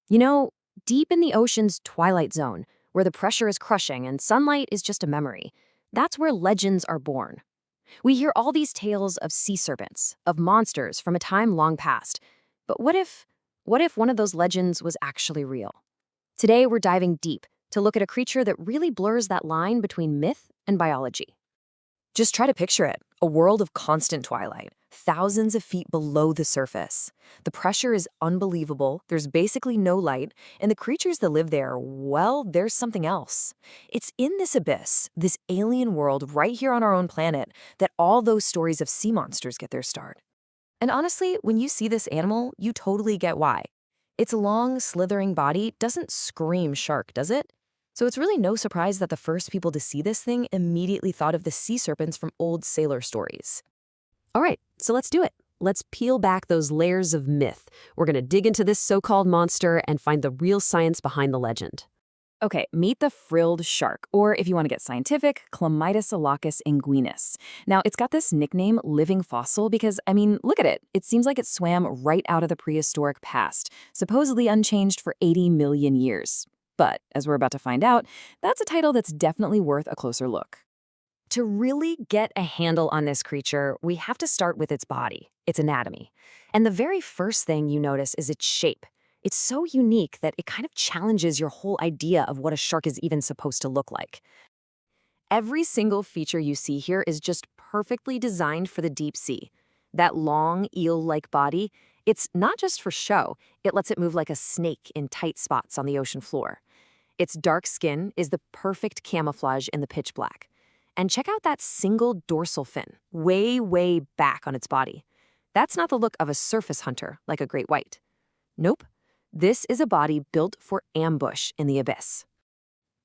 You know, deep in the ocean's Twilight Zone, where the pressure is crushing and sunlight is just a memory, that's where legends are born. We hear all these tales of sea serpents, of monsters from a time long past. But what if one of those legends was actually real? Today we're diving deep to look at a creature that really blurs that line between myth and biology. Just try to picture it, a world of constant twilight, thousands of feet below the surface. The pressure is unbelievable, there's basically no light, and the creatures that live there, well, there's something else. It's in this abyss, this alien world right here on our own planet, that all those stories of sea monsters get their start. And honestly, when you see this animal, you totally get why. Its long, slithering body doesn't scream shark, does it? So it's really no surprise that the first people to see this thing immediately thought of the sea serpents from old sailor stories. All right, so let's do it. Let's peel back those layers of myth. We're going to dig into this so-called monster and find the real science behind the legend. Okay, meet the frilled shark, or if you want to get scientific, Chlamydoselachus anguineus. Now, it's got this nickname, living fossil, because, look at it. It seems like it swam right out of the prehistoric past, supposedly unchanged for 80 million years. But, as we're about to find out, that's a title that's definitely worth a closer look. To really get a handle on this creature, we have to start with its body, its anatomy. And the very first thing you notice is its shape. It's so unique that it kind of challenges your whole idea of what a shark is even supposed to look like. Every single feature you see here is just perfectly designed for the deep sea. That long, eel-like body, it's not just for show, it lets it move like a snake in tight spots on the ocean floor. Its dark skin is the perfect camouflage in the pitch black. And check out that single dorsal fin, way, way back on its body. That's not the look of a surface hunter, like a great white. Nope. This is a body built for ambush in the abyss.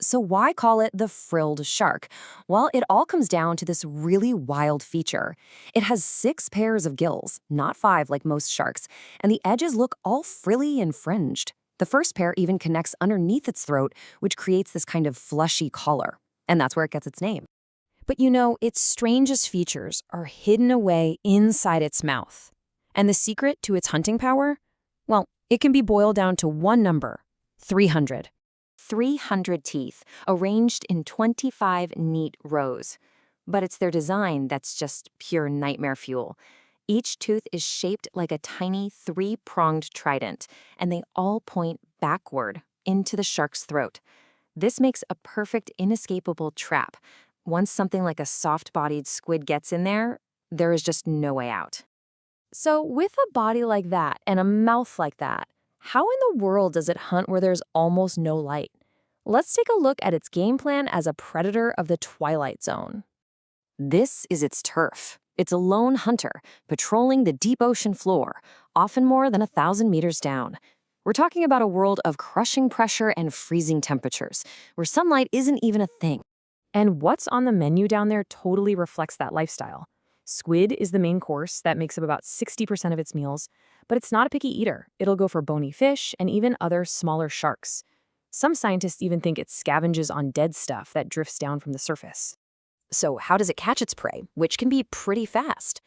So why call it the frilled shark? Well, it all comes down to this really wild feature. It has 6 pairs of gills, not 5 like most sharks, and the edges look all frilly and fringed. The first pair even connects underneath its throat, which creates this kind of fleshy collar. And that's where it gets its name. But you know, its strangest features are hidden away inside its mouth. And the secret to its hunting power? Well, it can be boiled down to one number, 300. 300 teeth, arranged in 25 neat rows. But it's their design that's just pure nightmare fuel. Each tooth is shaped like a tiny 3-pronged trident, and they all point backward into the shark's throat. This makes a perfect, inescapable trap. Once something like a soft-bodied squid gets in there, there is just no way out. So with a body like that and a mouth like that, how in the world does it hunt where there's almost no light? Let's take a look at its game plan as a predator of the Twilight Zone. This is its turf. It's a lone hunter, patrolling the deep ocean floor, often more than 1,000 meters down. We're talking about a world of crushing pressure and freezing temperatures, where sunlight isn't even a thing. And what's on the menu down there totally reflects that lifestyle. Squid is the main course that makes up about 60% of its meals, but it's not a picky eater. It'll go for bony fish and even other smaller sharks. Some scientists even think it scavenges on dead stuff that drifts down from the surface. So how does it catch its prey, which can be pretty fast?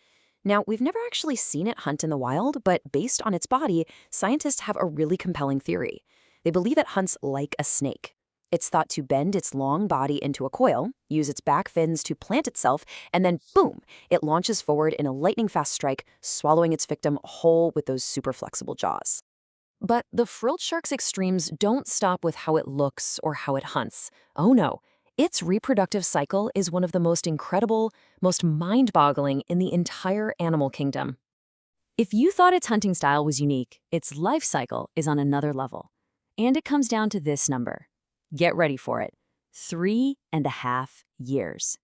Now, we've never actually seen it hunt in the wild, but based on its body, scientists have a really compelling theory. They believe it hunts like a snake. It's thought to bend its long body into a coil, use its back fins to plant itself, and then boom, it launches forward in a lightning-fast strike, swallowing its victim whole with those super flexible jaws. But the frilled shark's extremes don't stop with how it looks or how it hunts. Oh no, its reproductive cycle is one of the most incredible, most mind-boggling in the entire animal kingdom. If you thought its hunting style was unique, its life cycle is on another level. And it comes down to this number. Get ready for it. 3.5 years.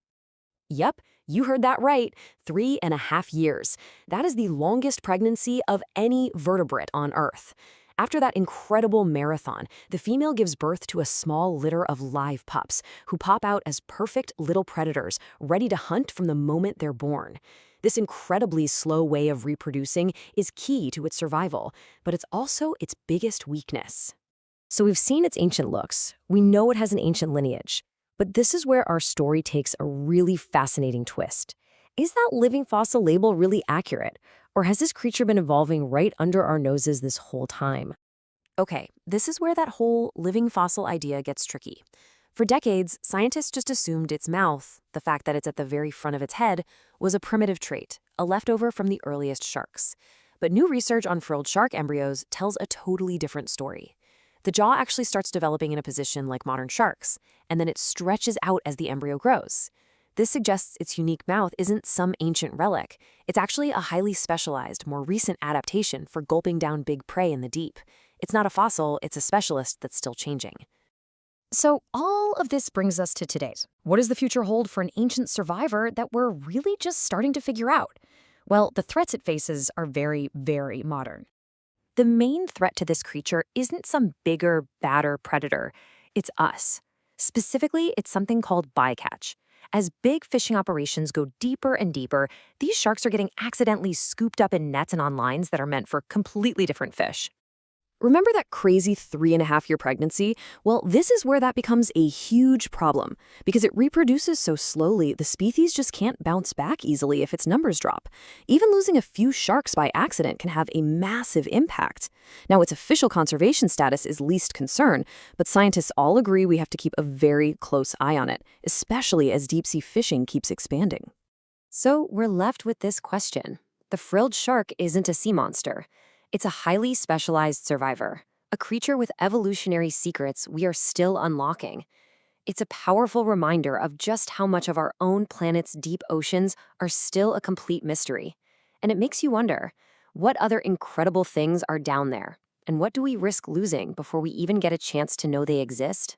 Yep, you heard that right. 3.5 years. That is the longest pregnancy of any vertebrate on Earth. After that incredible marathon, the female gives birth to a small litter of live pups who pop out as perfect little predators, ready to hunt from the moment they're born. This incredibly slow way of reproducing is key to its survival, but it's also its biggest weakness. So we've seen its ancient looks. We know it has an ancient lineage. But this is where our story takes a really fascinating twist. Is that living fossil label really accurate? Or has this creature been evolving right under our noses this whole time? Okay, this is where that whole living fossil idea gets tricky. For decades, scientists just assumed its mouth, the fact that it's at the very front of its head, was a primitive trait, a leftover from the earliest sharks. But new research on frilled shark embryos tells a totally different story. The jaw actually starts developing in a position like modern sharks, and then it stretches out as the embryo grows. This suggests its unique mouth isn't some ancient relic. It's actually a highly specialized, more recent adaptation for gulping down big prey in the deep. It's not a fossil, it's a specialist that's still changing. So all of this brings us to today's. What does the future hold for an ancient survivor that we're really just starting to figure out? Well, the threats it faces are very, very modern. The main threat to this creature isn't some bigger, badder predator. It's us. Specifically, it's something called bycatch. As big fishing operations go deeper and deeper, these sharks are getting accidentally scooped up in nets and on lines that are meant for completely different fish. Remember that crazy 3.5-year pregnancy? Well, this is where that becomes a huge problem. Because it reproduces so slowly, the species just can't bounce back easily if its numbers drop. Even losing a few sharks by accident can have a massive impact. Now, its official conservation status is least concern, but scientists all agree we have to keep a very close eye on it, especially as deep-sea fishing keeps expanding. So we're left with this question. The frilled shark isn't a sea monster. It's a highly specialized survivor, a creature with evolutionary secrets we are still unlocking. It's a powerful reminder of just how much of our own planet's deep oceans are still a complete mystery. And it makes you wonder, what other incredible things are down there? And what do we risk losing before we even get a chance to know they exist?